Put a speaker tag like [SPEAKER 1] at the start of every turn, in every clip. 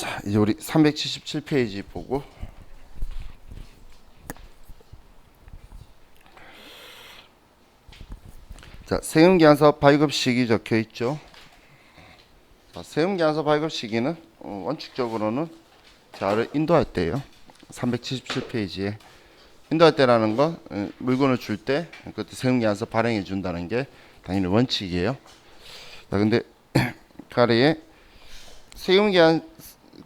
[SPEAKER 1] 자, 이제 우리 377페이지 보고 자, 세금계산서 발급 시기 적혀 있죠. 자, 세금계산서 발급 시기는 원칙적으로는 자를 인도할 때예요. 377페이지에 인도할 때라는 건 물건을 줄 때 그때 세금계산서 발행해 준다는 게 당연히 원칙이에요. 자, 근데 가래에 세금계산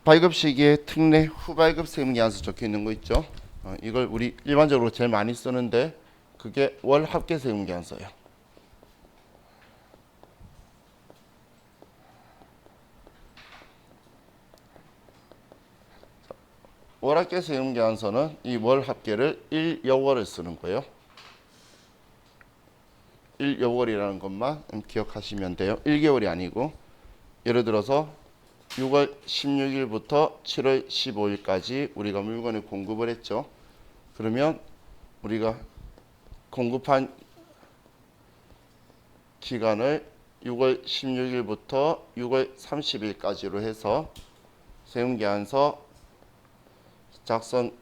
[SPEAKER 1] 발급 시기에 특례 후발급 세금계산서 적혀 있는 거 있죠. 이걸 우리 일반적으로 제일 많이 쓰는데 그게 월 합계 세금계산서예요. 월 합계 세금계산서는 이 월 합계를 1여월을 쓰는 거예요. 1여월이라는 것만 기억하시면 돼요. 1개월이 아니고 예를 들어서 6월 16일부터 7월 15일까지 우리가 물건을 공급을 했죠. 그러면 우리가 공급한 기간을 6월 16일부터 6월 30일까지로 해서 세금계산서 작성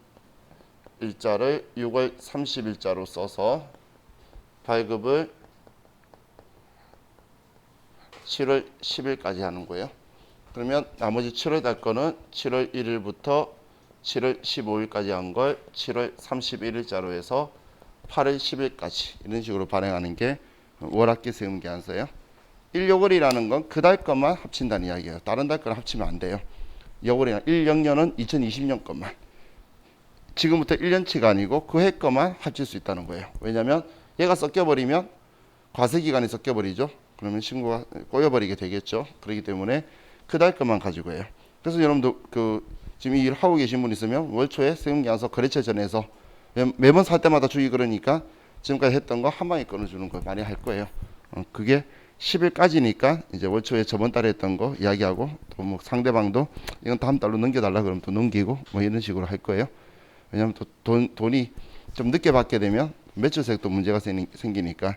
[SPEAKER 1] 일자를 6월 30일자로 써서 발급을 7월 10일까지 하는 거예요. 그러면 나머지 7월 달 거는 7월 1일부터 7월 15일까지 한 걸 7월 31일자로 해서 8월 10일까지 이런 식으로 발행하는 게 월합계 세금계산서예요. 1여월이라는 건 그 달 것만 합친다는 이야기예요. 다른 달 거랑 합치면 안 돼요. 여월이나 1영년은 2020년 것만. 지금부터 1년치가 아니고 그 해 것만 합칠 수 있다는 거예요. 왜냐하면 얘가 섞여버리면 과세기간이 섞여버리죠. 그러면 신고가 꼬여버리게 되겠죠. 그렇기 때문에 그 달 것만 가지고 해요. 그래서 여러분도 지금 이 일 하고 계신 분 있으면 월 초에 세금계산서 거래처 전에서 매번 살 때마다 주기 그러니까 지금까지 했던 거 한 방에 끊어주는 거 많이 할 거예요. 그게 10일까지니까 이제 월 초에 저번 달에 했던 거 이야기하고 또 뭐 상대방도 이건 다음 달로 넘겨달라 그러면 또 넘기고 뭐 이런 식으로 할 거예요. 왜냐하면 또 돈이 좀 늦게 받게 되면 매출세도 문제가 생기니까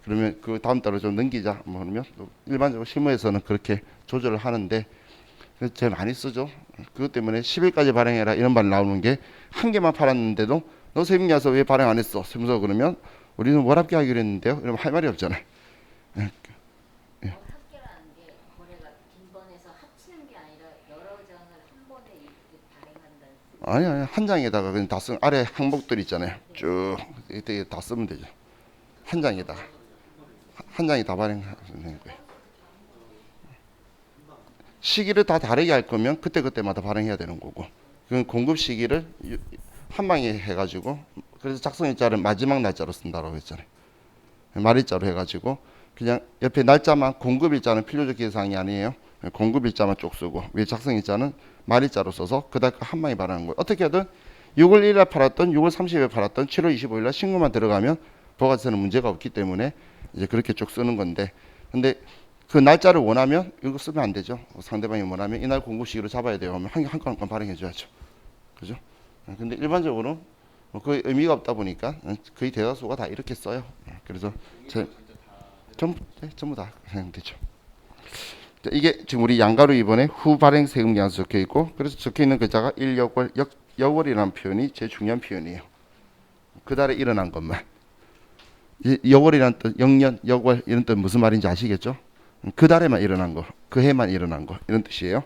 [SPEAKER 1] 그러면 그 다음 달로 좀 넘기자 뭐 그러면 또 일반적으로 실무에서는 그렇게 조절을 하는데 제일 많이 쓰죠. 그것 때문에 10일까지 발행해라 이런 말 나오는 게 한 개만 팔았는데도 너 세금계산서 왜 발행 안 했어? 세무서 그러면 우리는 월합계 하기로 했는데요. 이러면 할 말이 없잖아요.
[SPEAKER 2] 합계라는 게 거래가 빈번해서 합치는 게 아니라 여러 장을 한 번에 이렇게 발행한다는 뜻이에요.
[SPEAKER 1] 아니 한 장에다가 그냥 다 쓰는 아래 항목들 있잖아요. 쭉 이때 다 쓰면 되죠. 한 장에다가 한 장이 다 발행하는 거예요. 시기를 다 다르게 할 거면 그때마다 발행해야 되는 거고 그 공급 시기를 한 방에 해가지고 그래서 작성일자를 마지막 날짜로 쓴다고 했잖아요. 말일자로 해가지고 그냥 옆에 날짜만 공급일자는 필요적 계산이 아니에요. 공급일자만 쪽 쓰고 위에 작성일자는 말일자로 써서 그달 한 방에 발행하는 거예요. 어떻게 하든 6월 1일에 팔았던 6월 30일에 팔았던 7월 25일날 신고만 들어가면 부가세는 문제가 없기 때문에 이제 그렇게 쭉 쓰는 건데 근데 그 날짜를 원하면 이거 쓰면 안 되죠. 상대방이 원하면 이날 공급 시기로 잡아야 돼요. 하면 한 건 발행해 줘야죠. 그죠? 근데 일반적으로 그 의미가 없다 보니까 거의 대다수가 다 이렇게 써요. 그래서 전부 다 사용되죠. 이게 지금 우리 양가로 이번에 후 발행 세금계산서 적혀 있고 그래서 적혀 있는 글자가 1여월 여월이라는 표현이 제일 중요한 표현이에요. 그 달에 일어난 것만. 여월이라는 뜻, 영년, 여월 이런 뜻 무슨 말인지 아시겠죠? 그 달에만 일어난 거, 그 해만 일어난 거 이런 뜻이에요.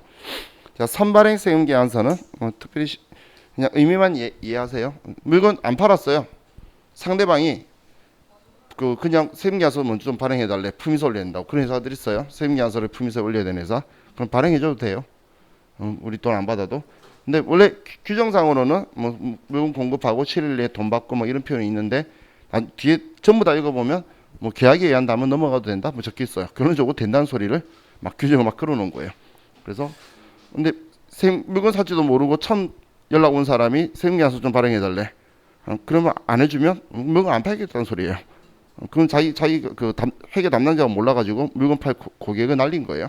[SPEAKER 1] 자, 선발행 세금계산서는 특별히 그냥 의미만 이해하세요. 물건 안 팔았어요. 상대방이 그냥 세금계산서 먼저 좀 발행해 달래. 품위서 올려야 된다고. 그런 회사들 있어요. 세금계산서를 품위서에 올려야 되는 회사. 그럼 발행해 줘도 돼요. 우리 돈 안 받아도. 근데 원래 규정상으로는 뭐 물건 공급하고 7일 내에 돈 받고 뭐 이런 표현이 있는데 뒤에 전부 다 읽어보면 뭐 계약에 의한다면 넘어가도 된다 뭐 적혀 있어요. 그런 적으로 된다는 소리를 막 규정을 막 끌어놓은 거예요. 그래서 근데 물건 살지도 모르고 처음 연락 온 사람이 세금계산서 좀 발행해 달래. 그러면 안 해주면 물건 안 팔겠다는 소리예요. 그건 자기 회계 담당자가 몰라가지고 물건 팔 고객을 날린 거예요.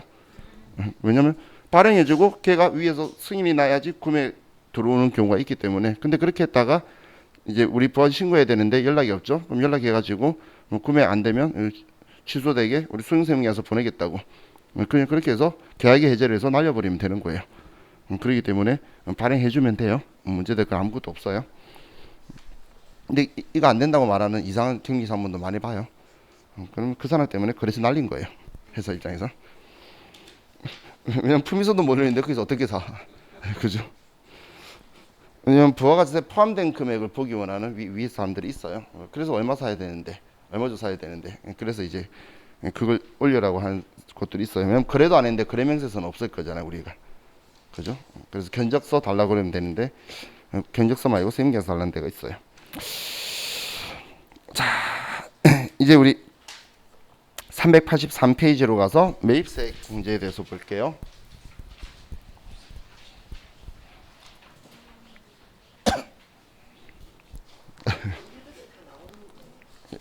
[SPEAKER 1] 왜냐면 발행해주고 걔가 위에서 승인이 나야지 구매 들어오는 경우가 있기 때문에. 근데 그렇게 했다가 이제 우리 부가 신고해야 되는데 연락이 없죠. 그럼 연락해가지고 구매 안 되면 취소되게 우리 수행세금계산서 보내겠다고. 그냥 그렇게 해서 계약의 해제를 해서 날려버리면 되는 거예요. 그렇기 때문에 발행해주면 돼요. 문제될 건 아무것도 없어요. 근데 이거 안 된다고 말하는 이상한 경기사문도 많이 봐요. 그럼 그 사람 때문에 거래소 날린 거예요. 회사 입장에서. 왜냐면 품위서도 모르는데 거기서 어떻게 사. 그죠? 왜냐면 부가가치세 포함된 금액을 보기 원하는 위에 사람들이 있어요. 그래서 얼마 사야 되는데, 얼마 줘 사야 되는데, 그래서 이제 그걸 올려라고 하는 것들이 있어요. 왜냐면 거래도 안 했는데 거래 명세서는 없을 거잖아요, 우리가. 그죠? 그래서 견적서 달라고 그러면 되는데, 견적서 말고 세무계약서 달라는 데가 있어요. 자, 이제 우리 383페이지로 가서 매입세 공제에 대해서 볼게요.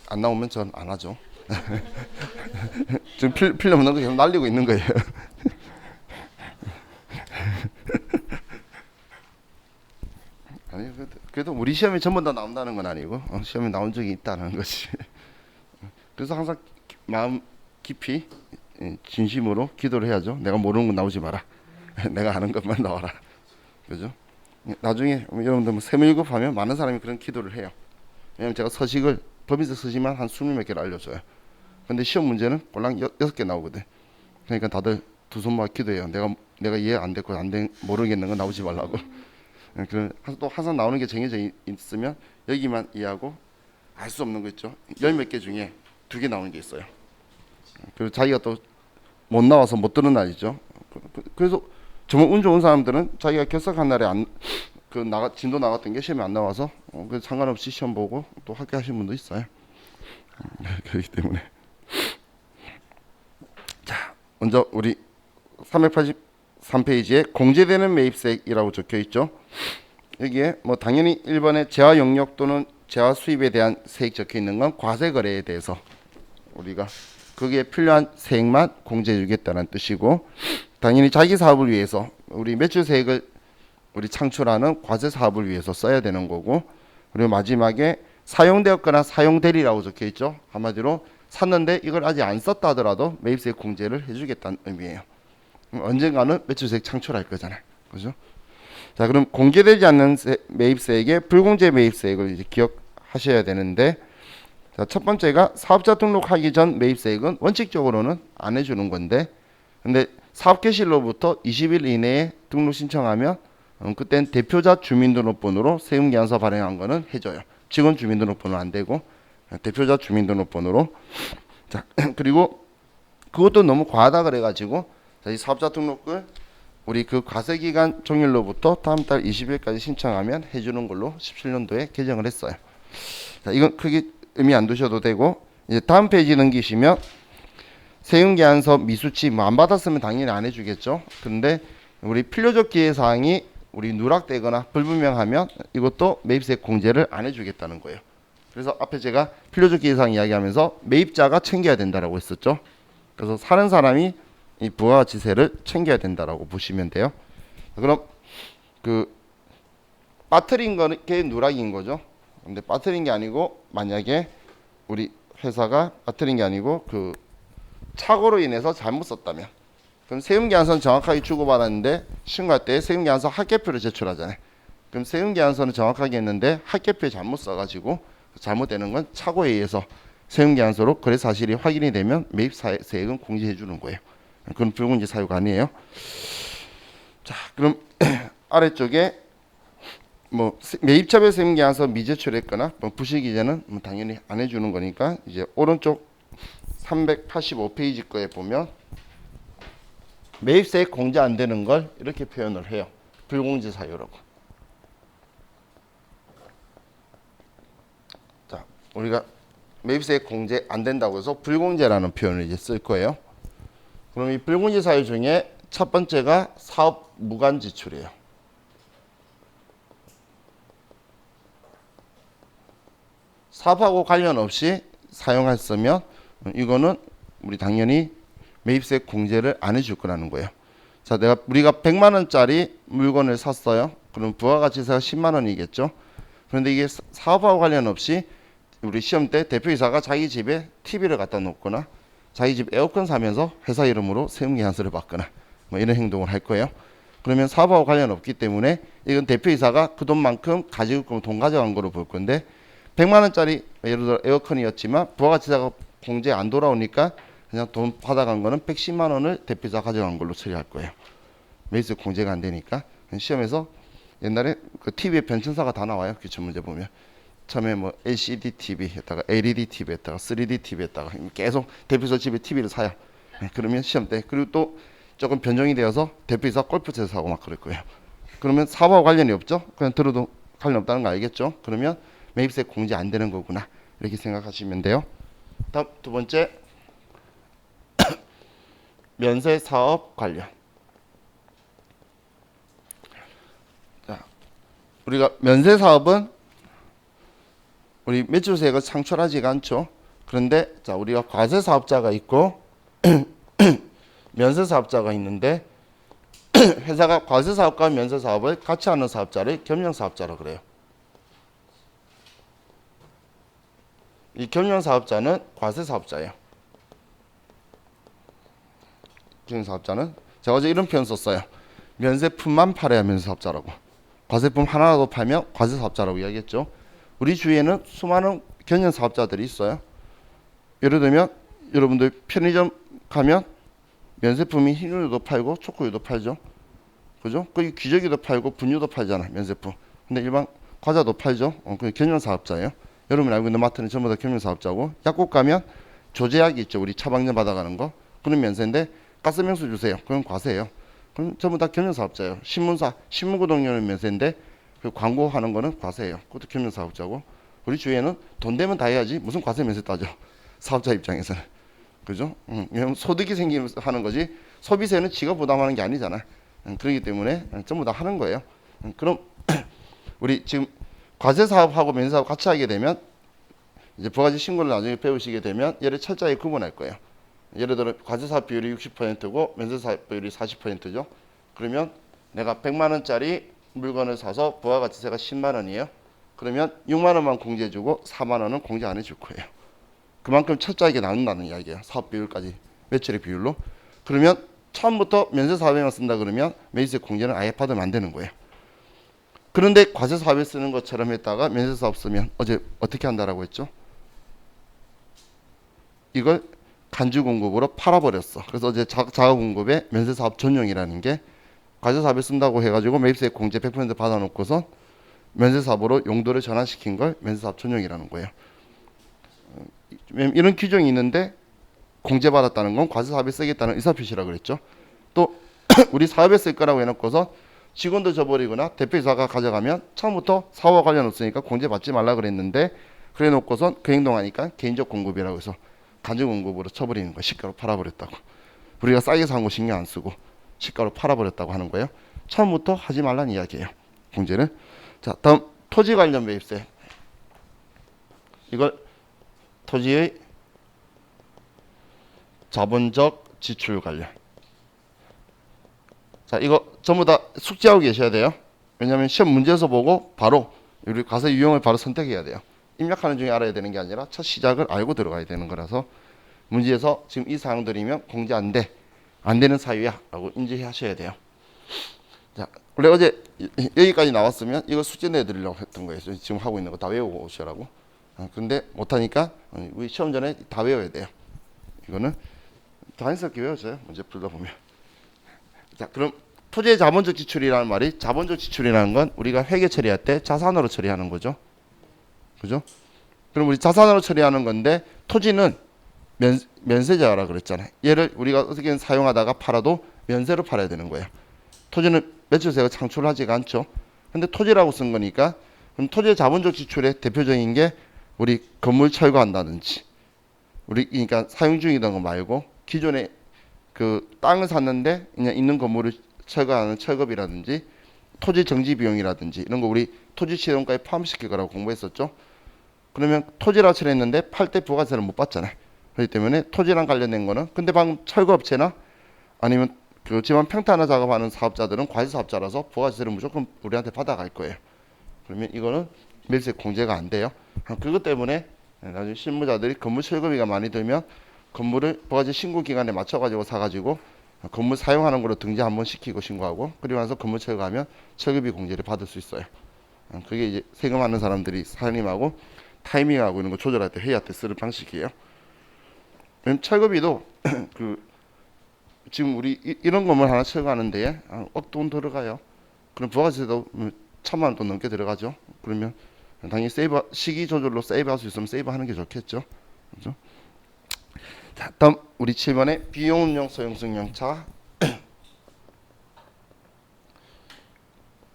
[SPEAKER 1] 안 나오면 전 안 하죠. 지금 필요 없는 거 계속 날리고 있는 거예요. 아니 그래도 우리 시험에 전부 다 나온다는 건 아니고 시험에 나온 적이 있다는 거지. 그래서 항상 마음 깊이 진심으로 기도를 해야죠. 내가 모르는 건 나오지 마라. 내가 아는 것만 나와라. 그죠? 나중에 여러분들 뭐 세무일급 하면 많은 사람이 그런 기도를 해요. 왜냐면 제가 서식을 법인세 서식만 한 20몇 개를 알려줘요. 근데 시험 문제는 꼴랑 6개 나오거든. 그러니까 다들 두 손 모아 기도해요. 내가 이해 안 됐고 모르겠는 거 나오지 말라고. 또 항상 나오는 게 정해져 있으면 여기만 이해하고 알 수 없는 거 있죠. 10몇 개 중에 2개 나오는 게 있어요. 그리고 자기가 또 못 나와서 못 들은 날 있죠. 그래서 정말 운 좋은 사람들은 자기가 결석한 날에 진도 나갔던 게 시험에 안 나와서 그래서 상관없이 시험 보고 또 합격하신 분도 있어요. 그렇기 때문에 자, 먼저 우리 383페이지에 공제되는 매입세액이라고 적혀 있죠. 여기에 뭐 당연히 1번에 재화 용역 또는 재화 수입에 대한 세액 적혀 있는 건 과세 거래에 대해서 우리가 거기에 필요한 세액만 공제해 주겠다는 뜻이고, 당연히 자기 사업을 위해서 우리 매출세액을 우리 창출하는 과세 사업을 위해서 써야 되는 거고, 그리고 마지막에 사용되었거나 사용되리라고 적혀 있죠. 한마디로 샀는데 이걸 아직 안 썼다 하더라도 매입세액 공제를 해주겠다는 의미예요. 언젠가는 매출세액 창출할 거잖아요. 그죠? 자, 그럼 공제되지 않는 매입세액의 불공제 매입세액을 이제 기억하셔야 되는데, 자, 첫 번째가 사업자 등록하기 전 매입세액은 원칙적으로는 안 해주는 건데, 근데 사업개시일로부터 20일 이내에 등록 신청하면 그땐 대표자 주민등록번호로 세금계산서 발행한 거는 해줘요. 직원 주민등록번호 안 되고 대표자 주민등록번호로. 자, 그리고 그것도 너무 과하다 그래가지고 이 사업자 등록을 우리 그 과세기간 종일로부터 다음 달 20일까지 신청하면 해주는 걸로 17년도에 개정을 했어요. 자, 이건 크게 의미 안 두셔도 되고, 이제 다음 페이지 넘기시면 세금계산서 미수치 뭐 안 받았으면 당연히 안 해주겠죠. 근데 우리 필요적 기회사항이 우리 누락되거나 불분명하면 이것도 매입세액 공제를 안 해주겠다는 거예요. 그래서 앞에 제가 필요적 기회사항 이야기하면서 매입자가 챙겨야 된다라고 했었죠. 그래서 사는 사람이 이 부가가치세를 챙겨야 된다라고 보시면 돼요. 그럼 그 빠뜨린 게 누락인 거죠. 근데 빠뜨린 게 아니고, 만약에 우리 회사가 빠뜨린 게 아니고 그 착오로 인해서 잘못 썼다면, 그럼 세금계산서는 정확하게 주고받았는데 신고할 때 세금계산서 합계표를 제출하잖아요. 그럼 세금계산서는 정확하게 했는데 합계표에 잘못 써가지고 잘못되는 건 착오에 의해서 세금계산서로 거래 사실이 확인이 되면 매입세액은 공제해 주는 거예요. 그건 불공제 사유가 아니에요. 자, 그럼 아래쪽에 뭐 매입차별 세금계산서 미제출했거나 뭐 부실기재는 뭐 당연히 안 해주는 거니까, 이제 오른쪽 385페이지 거에 보면 매입세액 공제 안 되는 걸 이렇게 표현을 해요. 불공제 사유라고. 자, 우리가 매입세액 공제 안 된다고 해서 불공제라는 표현을 이제 쓸 거예요. 그럼 이 불공제 사유 중에 첫 번째가 사업 무관 지출이에요. 사업하고 관련 없이 사용했으면 이거는 우리 당연히 매입세액 공제를 안 해줄 거라는 거예요. 자, 우리가 100만 원짜리 물건을 샀어요. 그럼 부가가치세가 10만 원이겠죠. 그런데 이게 사업하고 관련 없이 우리 시험 때 대표이사가 자기 집에 TV를 갖다 놓거나 자기 집 에어컨 사면서 회사 이름으로 세금계산서를 받거나 뭐 이런 행동을 할 거예요. 그러면 사업하고 관련 없기 때문에 이건 대표이사가 그 돈만큼 가지고 돈 가져간 거로 볼 건데 100만 원짜리 예를 들어 에어컨이었지만 부가가치세가 공제 안 돌아오니까 그냥 돈 받아간 거는 110만 원을 대표이사 가져간 걸로 처리할 거예요. 매입세 공제가 안 되니까. 시험에서 옛날에 그 TV에 변천사가 다 나와요. 기출 문제 보면. 처음에 뭐 LCD TV 했다가 LED TV 했다가 3D TV 했다가 계속 대표이사 집에 TV를 사요. 그러면 시험 때 그리고 또 조금 변종이 되어서 대표이사 골프채 사고 막 그럴 거예요. 그러면 사업하고 관련이 없죠. 그냥 들어도 관련 없다는 거 알겠죠. 그러면 매입세 공제 안 되는 거구나 이렇게 생각하시면 돼요. 다음 두 번째 면세 사업 관련. 자, 우리가 면세 사업은 우리 매출세가 창출하지가 않죠. 그런데 자 우리가 과세 사업자가 있고 면세 사업자가 있는데 회사가 과세 사업과 면세 사업을 같이 하는 사업자를 겸용 사업자라고 그래요. 이 겸용 사업자는 과세 사업자예요. 겸용 사업자는 제가 어제 이런 표현 썼어요. 면세품만 팔아야 면세 사업자라고. 과세품 하나라도 팔면 과세 사업자라고 이야기했죠. 우리 주위에는 수많은 겸용 사업자들이 있어요. 예를 들면 여러분들 편의점 가면 면세품이 흰우유도 팔고 초코우유도 팔죠. 그죠? 거기 기저귀도 팔고 분유도 팔잖아. 면세품. 근데 일반 과자도 팔죠. 그 겸용 사업자예요. 여러분 알고 있는 마트는 전부 다 겸용 사업자고, 약국 가면 조제약이 있죠. 우리 처방전 받아가는 거. 그런 면세인데 가스명수 주세요. 그건 과세예요. 그럼 전부 다 겸용 사업자예요. 신문사, 신문구독료는 면세인데 그 광고하는 거는 과세예요. 그것도 겸용 사업자고. 우리 주위에는 돈 되면 다 해야지 무슨 과세 면세 따져. 사업자 입장에서는. 그죠? 왜냐면 소득이 생기면서 하는 거지 소비세는 지가 부담하는 게 아니잖아. 그렇기 때문에 전부 다 하는 거예요. 그럼 우리 지금 과세 사업하고 면세 사업 같이 하게 되면 이제 부가세 신고를 나중에 배우시게 되면 얘를 철저하게 구분할 거예요. 예를 들어 과세 사업 비율이 60%고 면세 사업 비율이 40%죠. 그러면 내가 100만 원짜리 물건을 사서 부가가치세가 10만 원이에요. 그러면 6만 원만 공제해주고 4만 원은 공제 안 해줄 거예요. 그만큼 철저하게 나눈다는 이야기예요. 사업 비율까지 매출의 비율로. 그러면 처음부터 면세 사업에만 쓴다 그러면 매입세 공제는 아예 받으면 안 되는 거예요. 그런데 과세 사업에 쓰는 것처럼 했다가 면세 사업 쓰면 어제 어떻게 한다라고 했죠? 이걸 간주 공급으로 팔아버렸어. 그래서 어제 자가 공급에 면세 사업 전용이라는 게 과세 사업에 쓴다고 해가지고 매입세 공제 100% 받아놓고서 면세 사업으로 용도를 전환시킨 걸 면세 사업 전용이라는 거예요. 이런 규정이 있는데 공제받았다는 건 과세 사업에 쓰겠다는 의사표시라고 그랬죠. 또 우리 사업에 쓸 거라고 해놓고서 직원도 줘버리거나 대표이사가 가져가면 처음부터 사업과 관련 없으니까 공제받지 말라 그랬는데 그래 놓고선 그 행동하니까 개인적 공급이라고 해서 간접 공급으로 쳐버리는 거예요. 시가로 팔아버렸다고. 우리가 싸게 산 거 신경 안 쓰고 시가로 팔아버렸다고 하는 거예요. 처음부터 하지 말라는 이야기예요. 공제를. 자, 다음 토지 관련 매입세. 이걸 토지의 자본적 지출 관련. 자, 이거 전부 다 숙지하고 계셔야 돼요. 왜냐하면 시험 문제에서 보고 바로 우리 과세 유형을 바로 선택해야 돼요. 입력하는 중에 알아야 되는 게 아니라 첫 시작을 알고 들어가야 되는 거라서 문제에서 지금 이 사항들이면 공제 안 돼. 안 되는 사유야 라고 인지하셔야 돼요. 자, 원래 어제 여기까지 나왔으면 이거 숙제 내드리려고 했던 거예요. 지금 하고 있는 거 다 외우고 오시라고. 근데 못하니까 우리 시험 전에 다 외워야 돼요. 이거는 자연스럽게 외워져요. 문제 풀다 보면. 자, 그럼 토지의 자본적 지출이라는 말이, 자본적 지출이라는 건 우리가 회계 처리할 때 자산으로 처리하는 거죠. 그죠? 그럼 우리 자산으로 처리하는 건데 토지는 면세자라 그랬잖아요. 얘를 우리가 어떻게든 사용하다가 팔아도 면세로 팔아야 되는 거예요. 토지는 매출세가 창출하지가 않죠. 근데 토지라고 쓴 거니까 그럼 토지의 자본적 지출의 대표적인 게 우리 건물 철거한다든지 우리 그러니까 사용 중이던 거 말고 기존에 그 땅을 샀는데 그냥 있는 건물을 철거하는 철거비라든지 토지 정지 비용이라든지 이런 거 우리 토지 취득원가에 포함시킬 거라고 공부했었죠. 그러면 토지라 처리했는데 팔 때 부가세를 못 받잖아요. 그렇기 때문에 토지랑 관련된 거는 근데 방금 철거업체나 아니면 그 집안 평탄화 작업하는 사업자들은 과세 사업자라서 부가세를 무조건 우리한테 받아갈 거예요. 그러면 이거는 매입세 공제가 안 돼요. 그것 때문에 나중에 실무자들이 건물 철거비가 많이 들면 건물을 부가세 신고 기간에 맞춰가지고 사가지고 건물 사용하는 걸로 등재 한번 시키고 신고하고 그리고 나서 건물 철거하면 철거비 공제를 받을 수 있어요. 그게 이제 세금하는 사람들이 사장님하고 타이밍하고 이런 거 조절할 때 회의할 때 쓰는 방식이에요. 왜냐면 철거비도 그 지금 우리 이런 건물 하나 철거하는데 억 돈 들어가요. 그럼 부가세도 1,000만 원 돈 넘게 들어가죠. 그러면 당연히 세이브 시기 조절로 세이브할 수 있으면 세이브하는 게 좋겠죠. 그렇죠? 자, 다음 우리 7번에 비용음용 소형승용차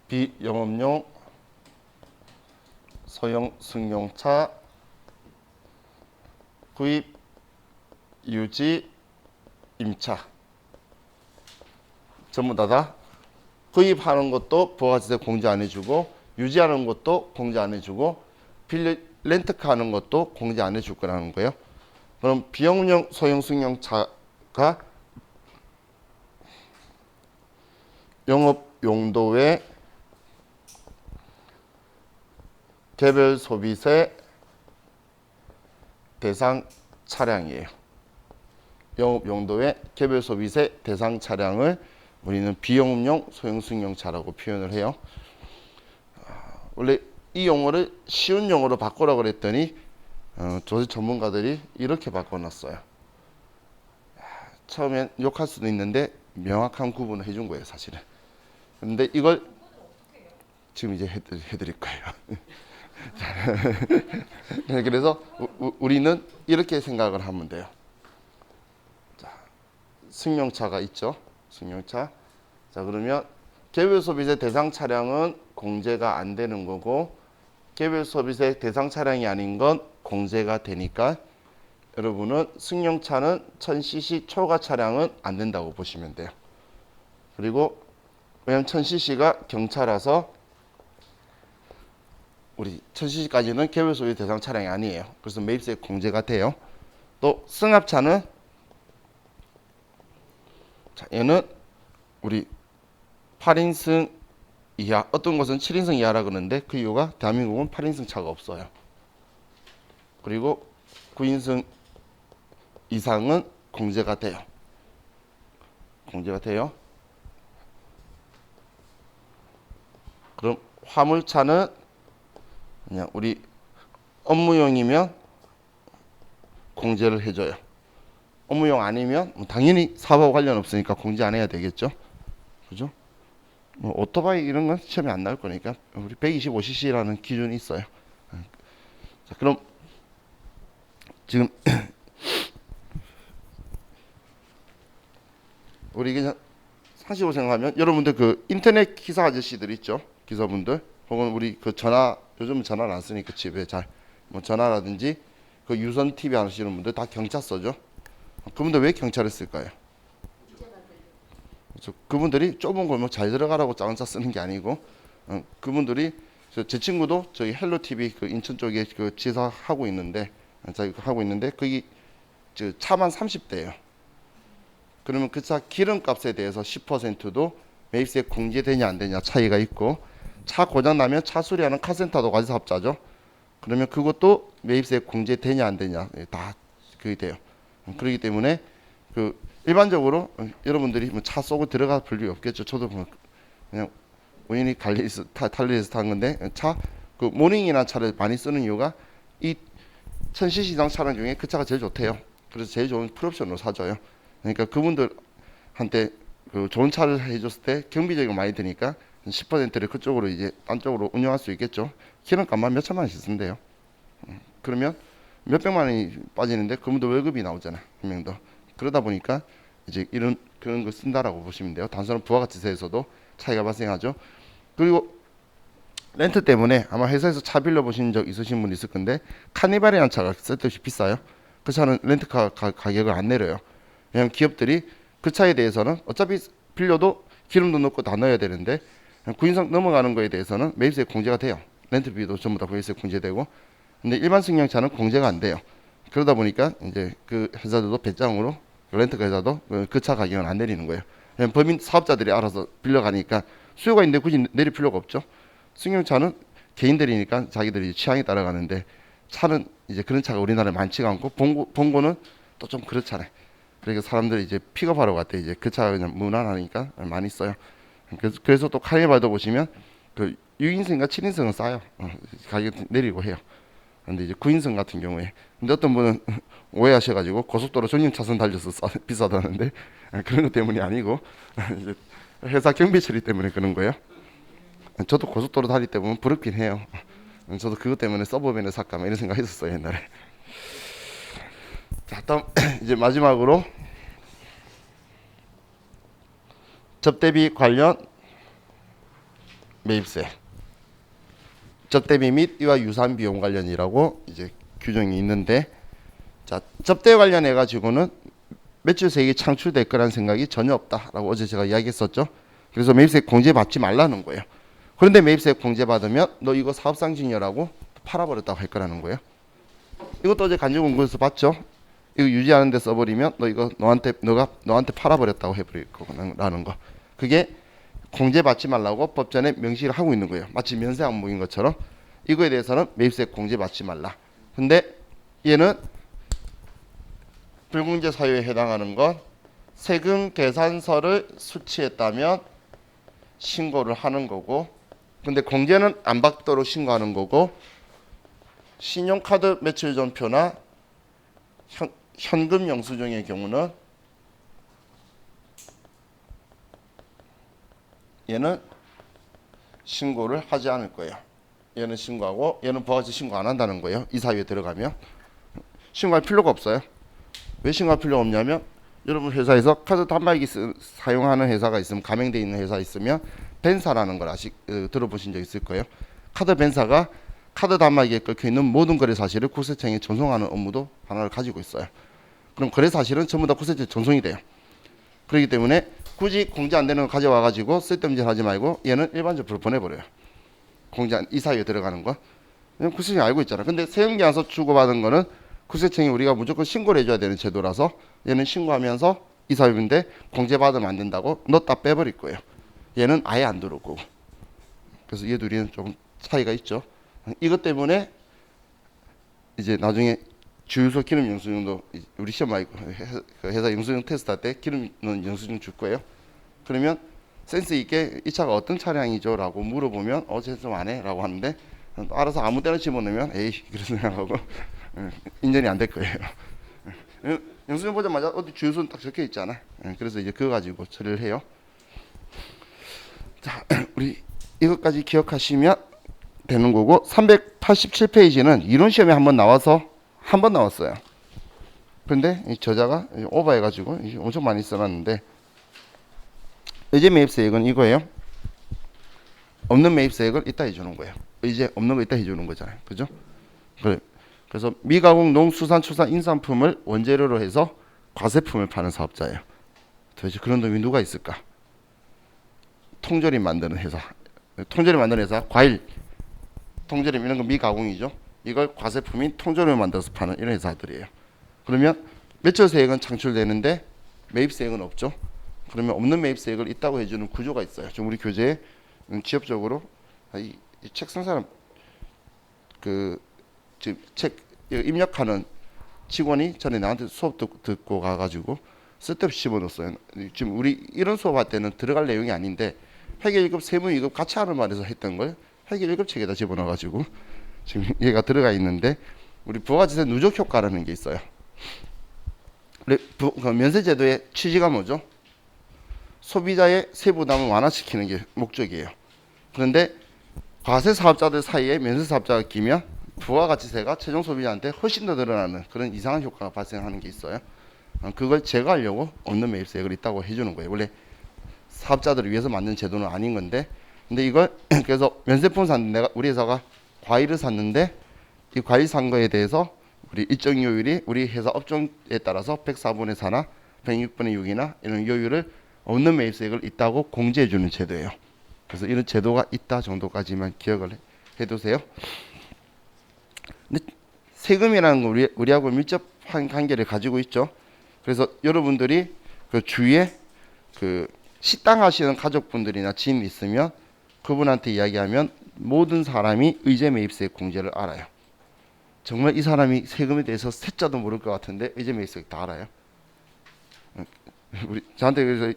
[SPEAKER 1] 비영업용 소형승용차 구입 유지 임차 전부 다 구입하는 것도 부가세 공제 안 해주고 유지하는 것도 공제 안 해주고 빌려 렌트카 하는 것도 공제 안 해줄 거라는 거예요. 그럼 비용용 소형승용차가 영업 용도의 개별 소비세 대상 차량이에요. 영업 용도의 개별 소비세 대상 차량을 우리는 비영업용 소형승용차라고 표현을 해요. 원래 이 용어를 쉬운 용어로 바꾸라고 그랬더니 조세 전문가들이 이렇게 바꿔놨어요. 처음엔 욕할 수도 있는데 명확한 구분을 해준 거예요, 사실은. 근데 이걸 지금 이제 해드릴 거예요. 그래서 우리는 이렇게 생각을 하면 돼요. 자, 승용차가 있죠. 승용차. 자, 그러면 개별 소비세 대상 차량은 공제가 안 되는 거고 개별 소비세 대상 차량이 아닌 건 공제가 되니까 여러분은 승용차는 1000cc 초과 차량은 안 된다고 보시면 돼요. 그리고 왜냐면 1000cc가 경차라서 우리 1000cc까지는 개별 소비 대상 차량이 아니에요. 그래서 매입세 공제가 돼요. 또 승합차는 자, 얘는 우리 8인승 이하, 어떤 것은 7인승 이하라 그러는데 그 이유가 대한민국은 8인승 차가 없어요. 그리고 9인승 이상은 공제가 돼요. 공제가 돼요. 그럼 화물차는 그냥 우리 업무용이면 공제를 해줘요. 업무용 아니면 당연히 사업하고 관련 없으니까 공제 안 해야 되겠죠. 그죠? 뭐 오토바이 이런 건 시험에 안 나올 거니까 우리 125cc라는 기준이 있어요. 자, 그럼 지금 우리 그냥 상식으로 생각하면 여러분들 그 인터넷 기사 아저씨들 있죠. 기사분들 혹은 우리 그 전화 요즘은 전화를 안 쓰니까 집에 잘 뭐 전화라든지 그 유선 TV 하시는 분들 다 경찰서죠. 그분들 왜 경찰을 쓸까요? 그분들이 좁은 골목 잘 들어가라고 작은 차 쓰는 게 아니고 그분들이 제 친구도 저기 헬로 TV 그 인천 쪽에 그 지사 하고 있는데 거기 저 차만 30대예요. 그러면 그 차 기름값에 대해서 10%도 매입세 공제되냐 안 되냐 차이가 있고 차 고장 나면 차 수리하는 카센터도 같이 사업자죠. 그러면 그것도 매입세 공제되냐 안 되냐 다 그게 돼요. 그렇기 때문에 그 일반적으로 여러분들이 뭐 차 쏘고 들어가 볼 일이 없겠죠. 저도 그냥 우연히 탈리에서 탄 건데 차 그 모닝이나 차를 많이 쓰는 이유가 이 1000cc 이상 차량 중에 그 차가 제일 좋대요. 그래서 제일 좋은 풀옵션으로 사줘요. 그러니까 그분들한테 그 좋은 차를 해줬을 때 경비적으로 많이 드니까 10%를 그쪽으로 이제 딴 쪽으로 운영할 수 있겠죠. 기름값만 몇 천만 원씩 쓴대요. 그러면 몇 백만 원이 빠지는데 그분도 월급이 나오잖아. 한 명도. 그러다 보니까 이제 그런 거 쓴다라고 보시면 돼요. 단순한 부가가치세에서도 차이가 발생하죠. 그리고 렌트 때문에 아마 회사에서 차 빌려 보신 적 있으신 분 있을 건데 카니발이라는 차가 쓸데없이 비싸요. 그 차는 렌트카 가격을 안 내려요. 왜냐하면 기업들이 그 차에 대해서는 어차피 빌려도 기름도 넣고 다 넣어야 되는데 9인승 넘어가는 거에 대해서는 매입세 공제가 돼요. 렌트비도 전부 다 매입세 공제되고 근데 일반 승용차는 공제가 안 돼요. 그러다 보니까 이제 그 회사들도 배짱으로 렌트카 회사도 그 차 가격은 안 내리는 거예요. 법인 사업자들이 알아서 빌려가니까 수요가 있는데 굳이 내릴 필요가 없죠. 승용차는 개인들이니까 자기들이 취향에 따라가는데 차는 이제 그런 차가 우리나라에 많지가 않고 봉고는 또 좀 그렇잖아요. 그러니까 사람들이 이제 픽업하러 갔대. 이제 그 차가 그냥 무난하니까 많이 써요. 그래서 또 카니발도 보시면 그 6인승인가 7인승은 싸요. 가격 내리고 해요. 근데 이제 9인승 같은 경우에, 근데 어떤 분은 오해하셔가지고 고속도로 전용 차선 달려서 비싸다는데 그런 것 때문이 아니고 이제 회사 경비 처리 때문에 그런 거예요. 저도 고속도로 다닐 때 보면 부럽긴 해요. 저도 그것 때문에 서브밴을 살까 막 이런 생각했었어요 옛날에. 자, 다음 이제 마지막으로 접대비 관련 매입세. 접대비 및 이와 유사한 비용 관련이라고 이제 규정이 있는데, 자, 접대 관련해 가지고는 매출 세액이 창출될 거라는 생각이 전혀 없다라고 어제 제가 이야기했었죠. 그래서 매입세 공제 받지 말라는 거예요. 그런데 매입세 공제 받으면 너 이거 사업상징여라고 팔아버렸다고 할 거라는 거예요. 이것도 어제 간접공고에서 봤죠. 이거 유지하는 데 써버리면 너 이거 너한테 팔아버렸다고 해버릴 거라는 거. 그게 공제받지 말라고 법전에 명시를 하고 있는 거예요. 마치 면세 항목인 것처럼 이거에 대해서는 매입세 공제받지 말라. 근데 얘는 불공제 사유에 해당하는 건 세금 계산서를 수취했다면 신고를 하는 거고, 근데 공제는 안 받도록 신고하는 거고, 신용카드 매출 전표나 현금 영수증의 경우는 얘는 신고를 하지 않을 거예요. 얘는 신고하고 얘는 부가가치 신고 안 한다는 거예요. 이 사유에 들어가면 신고할 필요가 없어요. 왜 신고할 필요가 없냐면, 여러분 회사에서 카드 단말기 사용하는 회사가 있으면, 가맹돼 있는 회사 있으면 벤사라는 걸 들어보신 적 있을 거예요. 카드 벤사가 카드 단말기에 끓여 있는 모든 거래 사실을 국세청에 전송하는 업무도 하나를 가지고 있어요. 그럼 거래 사실은 전부 다 국세청에 전송이 돼요. 그렇기 때문에 굳이 공제 안 되는 거 가져와 가지고 쓸데없는 짓 하지 말고 얘는 일반적으로 보내버려요. 공제 이 사유에 들어가는 거. 국세청이 알고 있잖아. 근데 세금계산서 주고받은 거는 국세청이 우리가 무조건 신고를 해줘야 되는 제도라서 얘는 신고하면서 이 사유인데 공제 받으면 안 된다고 넣었다 빼버릴 거예요. 얘는 아예 안 들어올 거고. 그래서 얘 둘이는 좀 차이가 있죠. 이것 때문에 이제 나중에 주유소 기름 영수증도 우리 시험 말고 회사 영수증 테스트 할 때 기름 넣은 영수증 줄 거예요. 그러면 센스 있게 이 차가 어떤 차량이죠? 라고 물어보면 어제 좀 안 해? 라고 하는데 알아서 아무 때나 집어넣으면 에이 그런 생각하고 인정이 안 될 거예요. 영수증 보자마자 어디 주유소는 딱 적혀 있잖아. 그래서 이제 그거 가지고 처리를 해요. 자, 우리 이것까지 기억하시면 되는 거고, 387페이지는 이론 시험에 한번 나와서 한 번 나왔어요. 그런데 이 저자가 오버해가지고 엄청 많이 써놨는데, 의제 매입세액은 이거예요. 없는 매입세액을 이따 해주는 거예요. 의제 없는 거 이따 해주는 거잖아요. 그죠? 그래서 미가공 농수산축산 인산품을 원재료로 해서 과세품을 파는 사업자예요. 도대체 그런 놈이 누가 있을까? 통조림 만드는 회사. 통조림 만드는 회사, 과일, 통조림 이런 거 미가공이죠. 이걸 과세품인 통조림을 만들어서 파는 이런 회사들이에요. 그러면 매출세액은 창출되는데 매입세액은 없죠. 그러면 없는 매입세액을 있다고 해주는 구조가 있어요. 지금 우리 교재에 지엽적으로 이 책상사람 지금 책 입력하는 직원이 전에 나한테 수업 듣고 가가지고 쓸데없이 집어넣었어요. 지금 우리 이런 수업할 때는 들어갈 내용이 아닌데 회계 1급, 세무 2급 같이 하는 말에서 했던 걸 회계 1급 책에다 집어넣어가지고 지금 얘가 들어가 있는데, 우리 부가가치세 누적 효과라는 게 있어요. 면세제도의 취지가 뭐죠? 소비자의 세부담을 완화시키는 게 목적이에요. 그런데 과세 사업자들 사이에 면세 사업자가 끼면 부가가치세가 최종 소비자한테 훨씬 더 늘어나는 그런 이상한 효과가 발생하는 게 있어요. 그걸 제거하려고 없는 매입세액을 있다고 해주는 거예요. 원래 사업자들을 위해서 만든 제도는 아닌 건데, 근데 이걸 그래서 면세품 샀는데 우리 회사가 과일을 샀는데 이 과일 산 거에 대해서 우리 일정 요율이 우리 회사 업종에 따라서 104분의 4나 106분의 6이나 이런 요율을 없는 매입세액을 있다고 공제해 주는 제도예요. 그래서 이런 제도가 있다 정도까지만 기억을 해두세요. 근데 세금이라는 거 우리하고 밀접한 관계를 가지고 있죠. 그래서 여러분들이 그 주위에 그 식당 하시는 가족분들이나 지인이 있으면 그분한테 이야기하면 모든 사람이 의제 매입세액 공제를 알아요. 정말 이 사람이 세금에 대해서 세자도 모를 것 같은데 의제 매입세액 다 알아요. 우리 저한테 그래서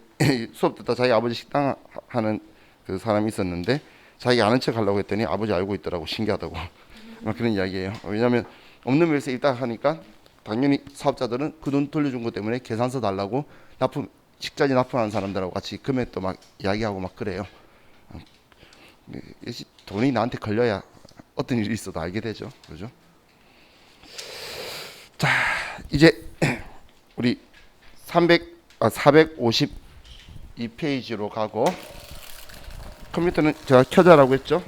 [SPEAKER 1] 수업 듣다 자기 아버지 식당 하는 그 사람이 있었는데 자기 아는 척 하려고 했더니 아버지 알고 있더라고. 신기하다고. 막 그런 이야기예요. 왜냐하면 없는 면에서 있다 하니까 당연히 사업자들은 그 돈 돌려준 것 때문에 계산서 달라고 납품 식자재 납품하는 사람들하고 같이 금액도 막 이야기하고 막 그래요. 돈이 나한테 걸려야 어떤 일이 있어도 알게 되죠. 그죠? 자, 이제 우리 452페이지로 가고 컴퓨터는 제가 켜자라고 했죠.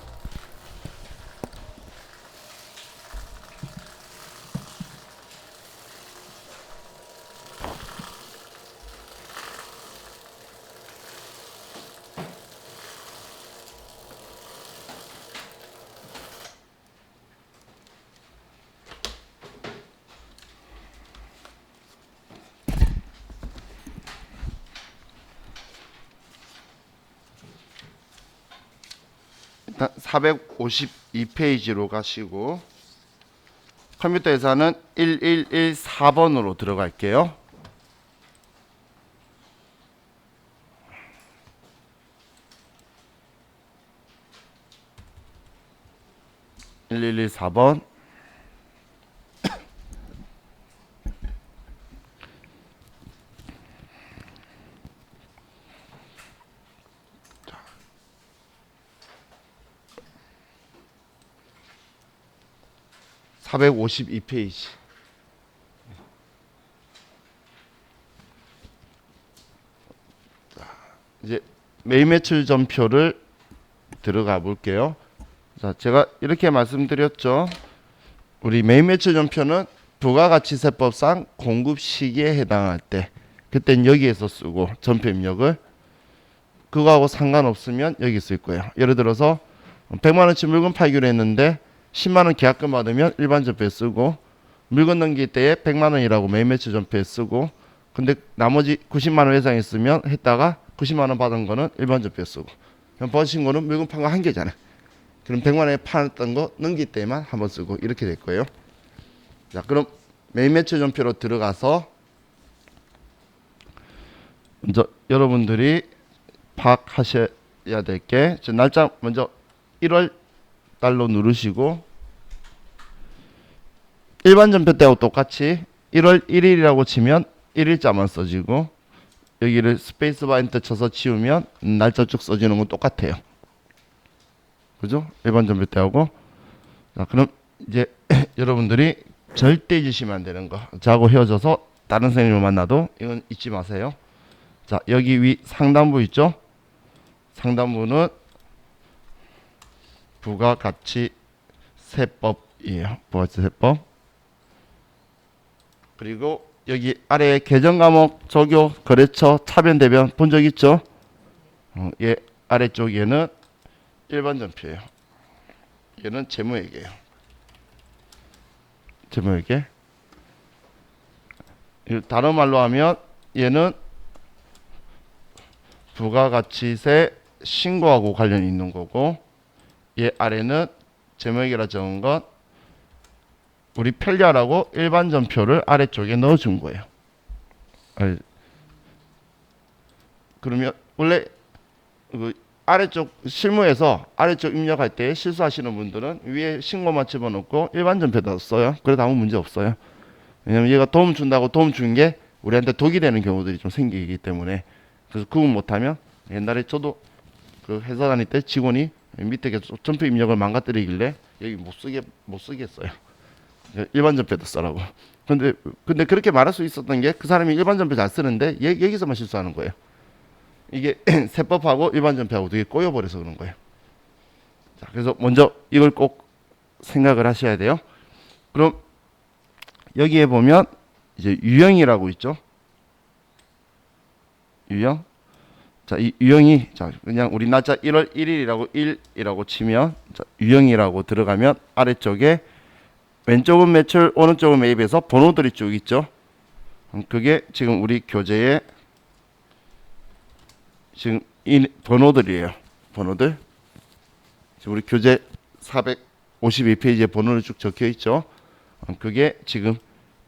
[SPEAKER 1] 일단 452페이지로 가시고 컴퓨터 회사는 1114번으로 들어갈게요. (1114번) 452페이지. 이제 매일 매출 전표를 들어가 볼게요. 자, 제가 이렇게 말씀드렸죠. 우리 매일 매출 전표는 부가가치세법상 공급 시기에 해당할 때 그땐 여기에서 쓰고 전표 입력을 그거하고 상관없으면 여기 쓸 거예요. 예를 들어서 100만 원치 물건 팔기로 했는데 10만 원 계약금 받으면 일반 전표에 쓰고 물건 넘길 때에 100만 원이라고 매일 매출 전표에 쓰고 근데 나머지 90만 원 이상 있으면 했다가 90만 원 받은 거는 일반 전표에 쓰고 그럼 버신 거는 물건 판 거 한 개잖아요. 그럼 100만 원에 팔았던 거 넘길 때만 한번 쓰고 이렇게 될 거예요. 자, 그럼 매일 매출 전표로 들어가서 먼저 여러분들이 파악하셔야 될 게 날짜 먼저 1월 달로 누르시고 일반 전표 때하고 똑같이 1월 1일이라고 치면 1일자만 써지고 여기를 스페이스바 엔터 쳐서 치우면 날짜 쭉 써지는 건 똑같아요. 그죠? 일반 전표 때하고. 자, 그럼 이제 여러분들이 절대 잊으시면 안 되는 거. 저하고 헤어져서 다른 선생님을 만나도 이건 잊지 마세요. 자, 여기 위 상단부 있죠? 상단부는 부가가치세법이에요. 부가가치세법. 그리고 여기 아래에 계정과목, 조교, 거래처, 차변, 대변 본 적 있죠? 얘 아래쪽에는 일반 전표예요. 얘는 재무회계예요. 재무회계. 다른 말로 하면 얘는 부가가치세 신고하고 관련이 있는 거고 얘 아래는 재무회계라 적은 건 우리 편리하라고 일반 전표를 아래쪽에 넣어준 거예요. 그러면 원래 그 아래쪽 실무에서 아래쪽 입력할 때 실수하시는 분들은 위에 신고만 집어넣고 일반 전표다 써요. 그래도 아무 문제 없어요. 왜냐면 얘가 도움 준다고 도움 준 게 우리한테 독이 되는 경우들이 좀 생기기 때문에 그래서 구분 못하면 옛날에 저도 그 회사 다닐 때 직원이 밑에 계속 전표 입력을 망가뜨리길래 여기 못 쓰겠어요. 일반 전표도 쓰라고. 근데 그렇게 말할 수 있었던 게 그 사람이 일반 전표 잘 쓰는데 여기서만 실수하는 거예요. 이게 세법하고 일반 전표하고 되게 꼬여버려서 그런 거예요. 자, 그래서 먼저 이걸 꼭 생각을 하셔야 돼요. 그럼 여기에 보면 이제 유형이라고 있죠. 유형. 자, 이 유형이 자 그냥 우리 날짜 1월 1일이라고 1이라고 치면 자, 유형이라고 들어가면 아래쪽에 왼쪽은 매출, 오른쪽은 매입해서 번호들이 쭉 있죠. 그게 지금 우리 교재에 지금 이 번호들이에요. 번호들. 지금 우리 교재 452페이지에 번호를 쭉 적혀 있죠. 그게 지금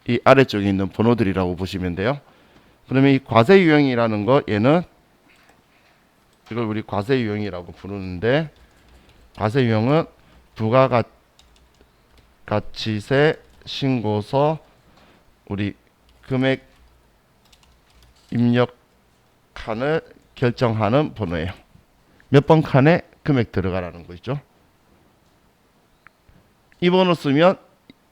[SPEAKER 1] 이 아래쪽에 있는 번호들이라고 보시면 돼요. 그러면 이 과세 유형이라는 거 얘는 이걸 우리 과세 유형이라고 부르는데 과세 유형은 부가가치세 신고서 우리 금액 입력 칸을 결정하는 번호예요. 몇 번 칸에 금액 들어가라는 거 있죠. 이 번호 쓰면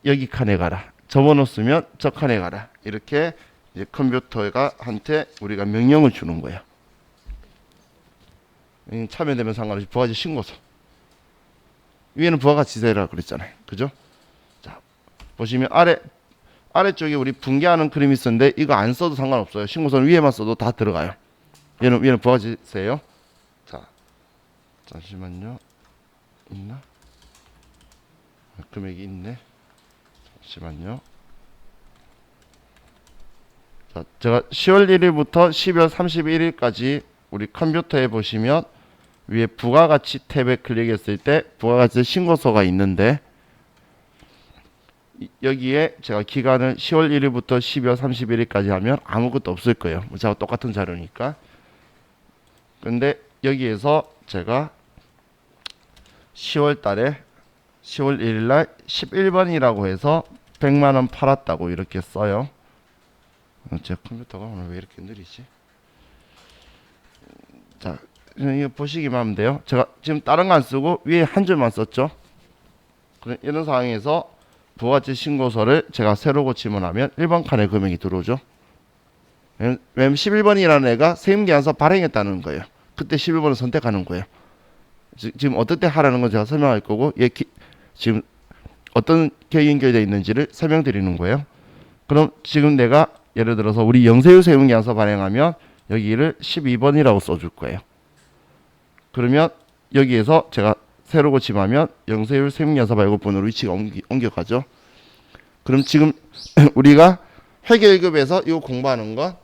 [SPEAKER 1] 여기 칸에 가라. 저 번호 쓰면 저 칸에 가라. 이렇게 이제 컴퓨터가 한테 우리가 명령을 주는 거예요. 참여되면 상관없이 부가가치 신고서. 위에는 부가가치세라 그랬잖아요. 그죠? 자, 보시면 아래쪽에 우리 분계하는 그림이 있었는데 이거 안 써도 상관없어요. 신고서는 위에만 써도 다 들어가요. 얘는 부가가치세예요. 자, 잠시만요. 있나? 금액이 있네. 잠시만요. 자, 제가 10월 1일부터 12월 31일까지 우리 컴퓨터에 보시면 위에 부가가치 탭에 클릭했을 때 부가가치 신고서가 있는데 여기에 제가 기간을 10월 1일부터 12월 31일까지 하면 아무것도 없을 거예요. 제가 똑같은 자료니까. 근데 여기에서 제가 10월 달에 10월 1일 날 11번이라고 해서 100만원 팔았다고 이렇게 써요. 제 컴퓨터가 오늘 왜 이렇게 느리지? 자, 이거 보시기만 하면 돼요. 제가 지금 다른 거 안 쓰고 위에 한 줄만 썼죠. 이런 상황에서 부가가치 신고서를 제가 새로 고침을 하면 1번 칸에 금액이 들어오죠. 왜냐면 11번이라는 애가 세금계산서 발행했다는 거예요. 그때 11번을 선택하는 거예요. 지금 어떨 때 하라는 건 제가 설명할 거고 지금 어떤 계획이 연결되어 있는지를 설명드리는 거예요. 그럼 지금 내가 예를 들어서 우리 영세율 세금계산서 발행하면 여기를 12번이라고 써줄 거예요. 그러면 여기에서 제가 새로 고침하면 영세율 세금계산서 발급번호로 위치가 옮겨가죠. 그럼 지금 우리가 회계일급에서 이거 공부하는 건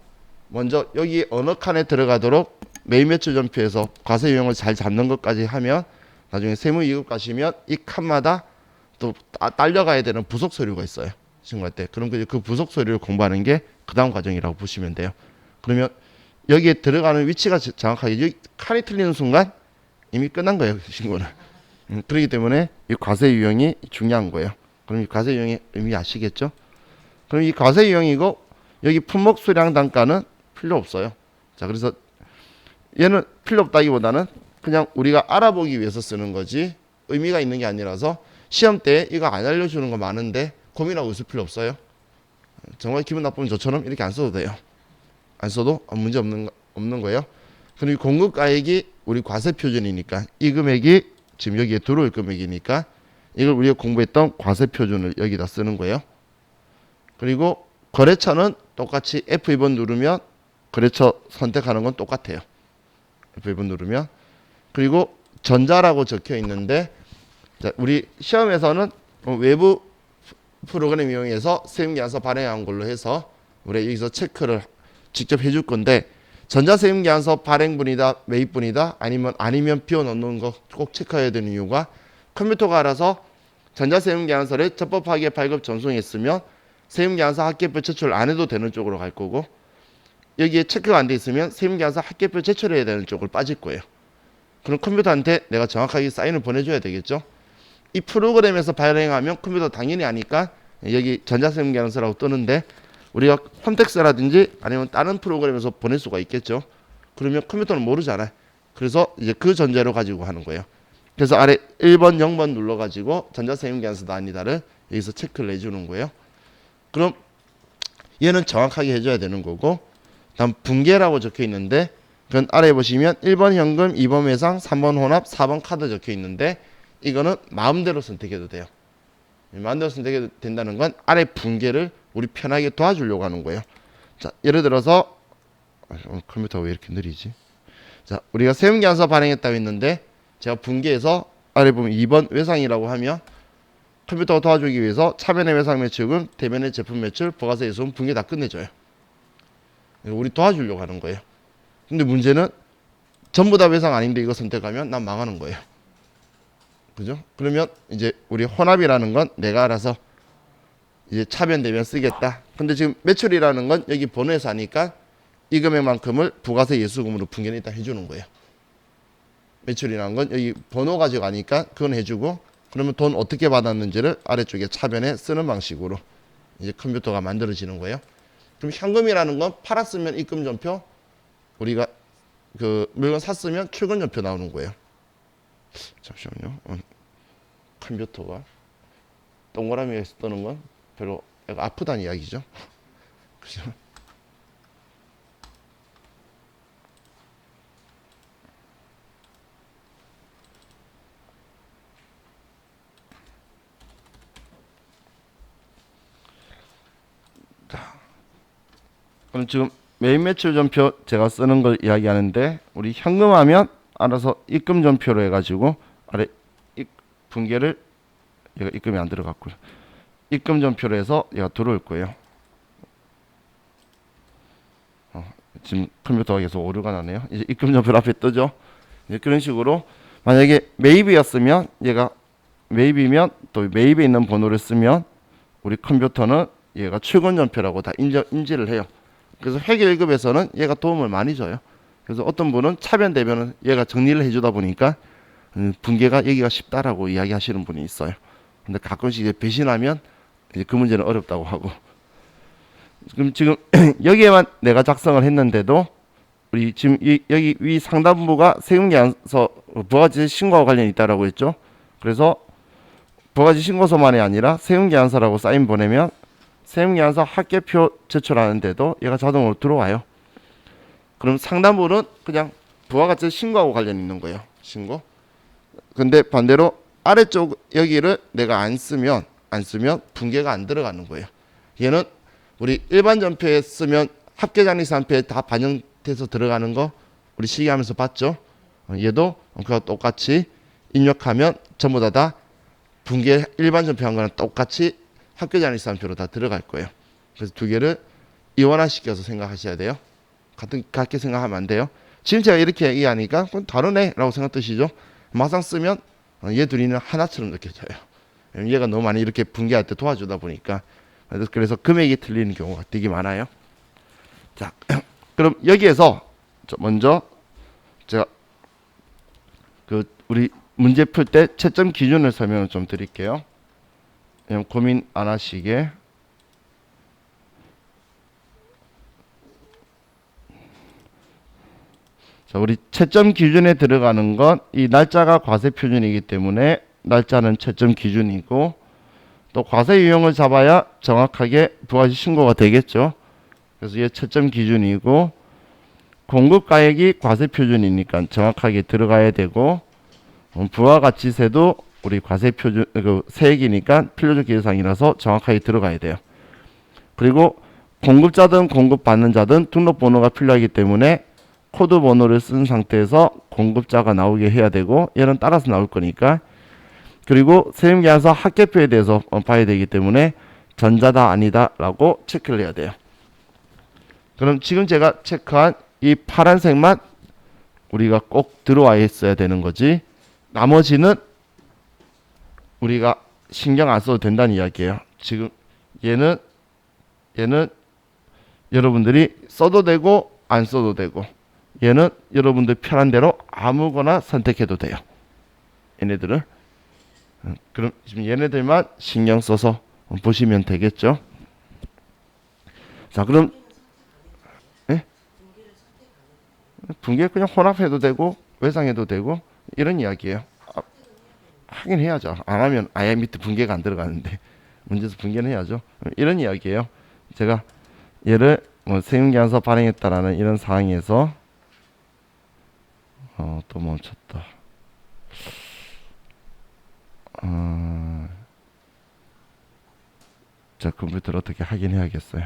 [SPEAKER 1] 먼저 여기 어느 칸에 들어가도록 매일 매출 전표에서 과세 유형을 잘 잡는 것까지 하면 나중에 세무이급 가시면 이 칸마다 또 딸려가야 되는 부속 서류가 있어요. 신고할 때. 그럼 그 부속 서류를 공부하는 게 그 다음 과정이라고 보시면 돼요. 그러면 여기에 들어가는 위치가 정확하게 여기 칸이 틀리는 순간 이미 끝난 거예요. 신고는. 그렇기 때문에 이 과세 유형이 중요한 거예요. 그럼 이 과세 유형의 의미 아시겠죠? 그럼 이 과세 유형이고 여기 품목 수량 단가는 필요 없어요. 자, 그래서 얘는 필요 없다기보다는 그냥 우리가 알아보기 위해서 쓰는 거지 의미가 있는 게 아니라서 시험 때 이거 안 알려주는 거 많은데 고민하고 있을 필요 없어요. 정말 기분 나쁘면 저처럼 이렇게 안 써도 돼요. 안 써도 문제 없는 거예요. 그리고 공급가액이 우리 과세 표준이니까 이 금액이 지금 여기에 들어올 금액이니까 이걸 우리가 공부했던 과세 표준을 여기다 쓰는 거예요. 그리고 거래처는 똑같이 F2번 누르면 거래처 선택하는 건 똑같아요. F2번 누르면. 그리고 전자라고 적혀 있는데 자, 우리 시험에서는 외부 프로그램 이용해서 세금계산서 발행한 걸로 해서 우리 여기서 체크를 직접 해줄 건데 전자세금계산서 발행분이다 매입분이다 아니면 비워넣는 거 꼭 체크해야 되는 이유가 컴퓨터가 알아서 전자세금계산서를 적법하게 발급 전송했으면 세금계산서 합계표 제출 안 해도 되는 쪽으로 갈 거고 여기에 체크가 안 돼 있으면 세금계산서 합계표 제출해야 되는 쪽으로 빠질 거예요. 그럼 컴퓨터한테 내가 정확하게 사인을 보내줘야 되겠죠. 이 프로그램에서 발행하면 컴퓨터 당연히 아니까 여기 전자세금계산서라고 뜨는데 우리가 홈택스라든지 아니면 다른 프로그램에서 보낼 수가 있겠죠. 그러면 컴퓨터는 모르잖아요. 그래서 이제 그 전제로 가지고 하는 거예요. 그래서 아래 1번, 0번 눌러가지고 전자세금계산서다 아니다를 여기서 체크를 해주는 거예요. 그럼 얘는 정확하게 해줘야 되는 거고 다음 분계라고 적혀 있는데 그건 아래에 보시면 1번 현금, 2번 외상, 3번 혼합, 4번 카드 적혀 있는데 이거는 마음대로 선택해도 돼요. 마음대로 선택해도 된다는 건 아래 분계를 우리 편하게 도와주려고 하는 거예요. 자, 예를 들어서 컴퓨터가 왜 이렇게 느리지? 자, 우리가 세금계산서 발행했다고 했는데 제가 분계해서 아래 보면 2번 외상이라고 하면 컴퓨터가 도와주기 위해서 차면의 외상 매출금, 대면의 제품 매출, 부가세 이수금 분계 다 끝내줘요. 우리 도와주려고 하는 거예요. 근데 문제는 전부 다 외상 아닌데 이거 선택하면 난 망하는 거예요. 그죠? 그러면 이제 우리 혼합이라는 건 내가 알아서 이제 차변 대변 쓰겠다. 근데 지금 매출이라는 건 여기 번호에서 하니까 이 금액만큼을 부가세 예수금으로 분견을 일단 해주는 거예요. 매출이라는 건 여기 번호 가지고 가니까 그건 해주고, 그러면 돈 어떻게 받았는지를 아래쪽에 차변에 쓰는 방식으로 이제 컴퓨터가 만들어지는 거예요. 그럼 현금이라는 건 팔았으면 입금 전표, 우리가 그 물건 샀으면 출금 전표 나오는 거예요. 잠시만요. 컴퓨터가 동그라미에서 뜨는 건 별로 아프다는 이야기죠. 그죠? 그럼 지금 메인 매출 전표 제가 쓰는 걸 이야기하는데, 우리 현금하면 알아서 입금 전표로 해가지고 아래 분계를, 얘가 입금이 안 들어갔고요. 입금 전표로 해서 얘가 들어올 거예요. 지금 컴퓨터가 계속 오류가 나네요. 이제 입금 전표 앞에 뜨죠. 이제 그런 식으로 만약에 매입이었으면 얘가 매입이면 또 매입에 있는 번호를 쓰면 우리 컴퓨터는 얘가 출금 전표라고 다 인지를 해요. 그래서 회계 1급에서는 얘가 도움을 많이 줘요. 그래서 어떤 분은 차변 대변은 얘가 정리를 해주다 보니까 분계가 여기가 쉽다라고 이야기하시는 분이 있어요. 근데 가끔씩 이제 배신하면 이제 그 문제는 어렵다고 하고. 그럼 지금 여기에만 내가 작성을 했는데도 우리 지금 여기 위 상단부가 세금계산서 부가가치 신고와 관련이 있다라고 했죠. 그래서 부가가치 신고서만이 아니라 세금계산서라고 사인 보내면 세금계산서 합계표 제출하는데도 얘가 자동으로 들어와요. 그럼 상단부는 그냥 부가가치 신고하고 관련 있는 거예요. 신고. 근데 반대로 아래쪽 여기를 내가 안 쓰면 분계가 안 들어가는 거예요. 얘는 우리 일반 전표에 쓰면 합계장리산표에 다 반영돼서 들어가는 거 우리 시기하면서 봤죠. 얘도 그와 똑같이 입력하면 전부 다 분계 일반 전표한 거랑 똑같이 합계장리산표로 다 들어갈 거예요. 그래서 두 개를 이원화시켜서 생각하셔야 돼요. 같게 생각하면 안 돼요. 지금 제가 이렇게 얘기하니까 그건 다르네 라고 생각 드시죠. 막상 쓰면 얘 둘이는 하나처럼 느껴져요. 얘가 너무 많이 이렇게 분계할 때 도와주다 보니까. 그래서 금액이 틀리는 경우가 되게 많아요. 자, 그럼 여기에서 먼저 제가 그 우리 문제 풀 때 채점 기준을 설명을 좀 드릴게요. 고민 안 하시게. 자, 우리 채점 기준에 들어가는 건 이 날짜가 과세 표준이기 때문에 날짜는 채점 기준이고, 또 과세 유형을 잡아야 정확하게 부가가치 신고가 되겠죠. 그래서 이게 채점 기준이고, 공급가액이 과세 표준이니까 정확하게 들어가야 되고, 부가가치세도 우리 과세 표준 그 세액이니까 필요적 계상이라서 정확하게 들어가야 돼요. 그리고 공급자든 공급받는 자든 등록번호가 필요하기 때문에 코드 번호를 쓴 상태에서 공급자가 나오게 해야 되고, 얘는 따라서 나올 거니까. 그리고 세금계산서 합계표에 대해서 봐야 되기 때문에 전자다 아니다 라고 체크를 해야 돼요. 그럼 지금 제가 체크한 이 파란색만 우리가 꼭 들어와 있어야 되는 거지, 나머지는 우리가 신경 안 써도 된다는 이야기예요. 지금 얘는 여러분들이 써도 되고 안 써도 되고, 얘는 여러분들 편한 대로 아무거나 선택해도 돼요. 얘네들은. 그럼 지금 얘네들만 신경 써서 보시면 되겠죠. 자, 그럼 분계 그냥 혼합해도 되고 외상해도 되고 이런 이야기예요. 하긴 해야죠. 안 하면 아예 밑에 분계가 안 들어가는데 문제에서 분계는 해야죠. 이런 이야기예요. 제가 얘를 세금계산서 발행했다라는 이런 상황에서 또 멈췄다. 자, 컴퓨터를 어떻게 하긴 해야겠어요.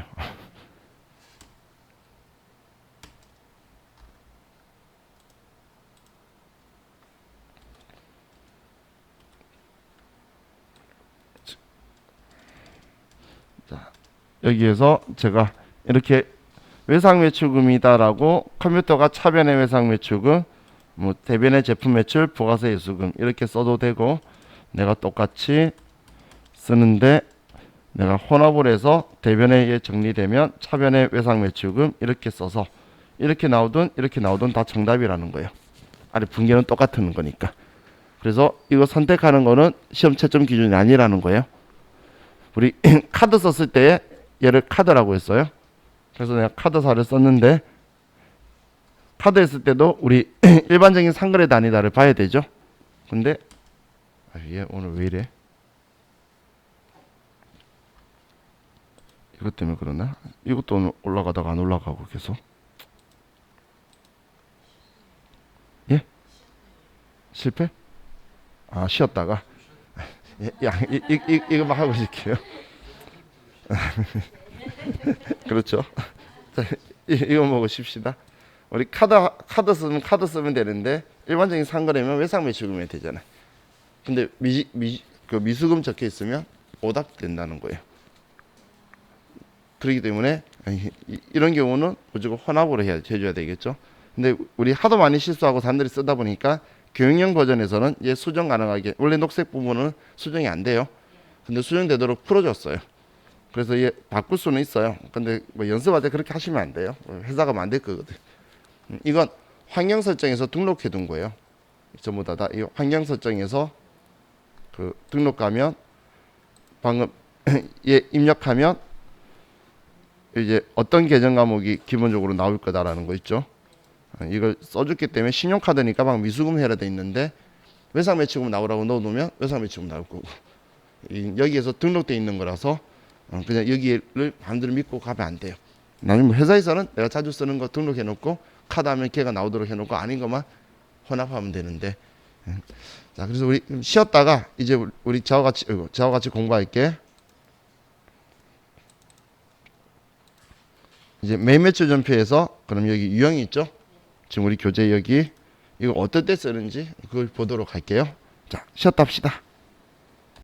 [SPEAKER 1] 자, 여기에서 제가 이렇게 외상매출금이다라고 컴퓨터가 차변의 외상매출금, 대변의 제품 매출, 부가세 예수금 이렇게 써도 되고, 내가 똑같이 쓰는데 내가 혼합을 해서 대변에 정리되면 차변의 외상매출금 이렇게 써서 이렇게 나오든 다 정답이라는 거예요. 아래 분계는 똑같은 거니까. 그래서 이거 선택하는 거는 시험 채점 기준이 아니라는 거예요. 우리 카드 썼을 때 얘를 카드라고 했어요. 그래서 내가 카드사를 썼는데 카드 했을 때도 우리 일반적인 상거래 단위다를 봐야 되죠. 근데 얘 오늘 왜 이래? 이것 때문에 그러나? 이것도 오늘 올라가다가 안 올라가고 계속. 예? 실패? 아, 쉬었다가. 예, 이거만 하고 있을게요. 그렇죠. 자, 이거 보고 쉽시다. 우리 카드 쓰면 되는데 일반적인 상거래면 외상 매출금이 되잖아요. 근데 그 미수금 적혀 있으면 오답 된다는 거예요. 그렇기 때문에 이런 경우는 무조건 혼합으로 해줘야 되겠죠. 근데 우리 하도 많이 실수하고 사람들이 쓰다 보니까 교육용 버전에서는 얘 수정 가능하게, 원래 녹색 부분은 수정이 안 돼요. 근데 수정되도록 풀어줬어요. 그래서 얘 바꿀 수는 있어요. 근데 뭐 연습할 때 그렇게 하시면 안 돼요. 회사가 만들 거거든. 이건 환경 설정에서 등록해 둔 거예요. 전부 다 이 환경 설정에서 그 등록하면 방금 얘 입력하면 이제 어떤 계정 과목이 기본적으로 나올 거다라는 거 있죠. 이걸 써줬기 때문에 신용카드니까 막 미수금 해라 돼 있는데 외상 매출금 나오라고 넣어놓으면 외상 매출금 나올 거고, 여기에서 등록돼 있는 거라서 그냥 여기를 마음대로 믿고 가면 안 돼요. 나는 회사에서는 내가 자주 쓰는 거 등록해 놓고 카드 하면 걔가 나오도록 해놓고 아닌 것만 혼합하면 되는데. 자, 그래서 우리 쉬었다가 이제 우리 저와 같이 공부할게. 이제 매일 매출 전표에서 그럼 여기 유형이 있죠. 지금 우리 교재 여기 이거 어떨 때 쓰는지 그걸 보도록 할게요. 자, 쉬었다 합시다.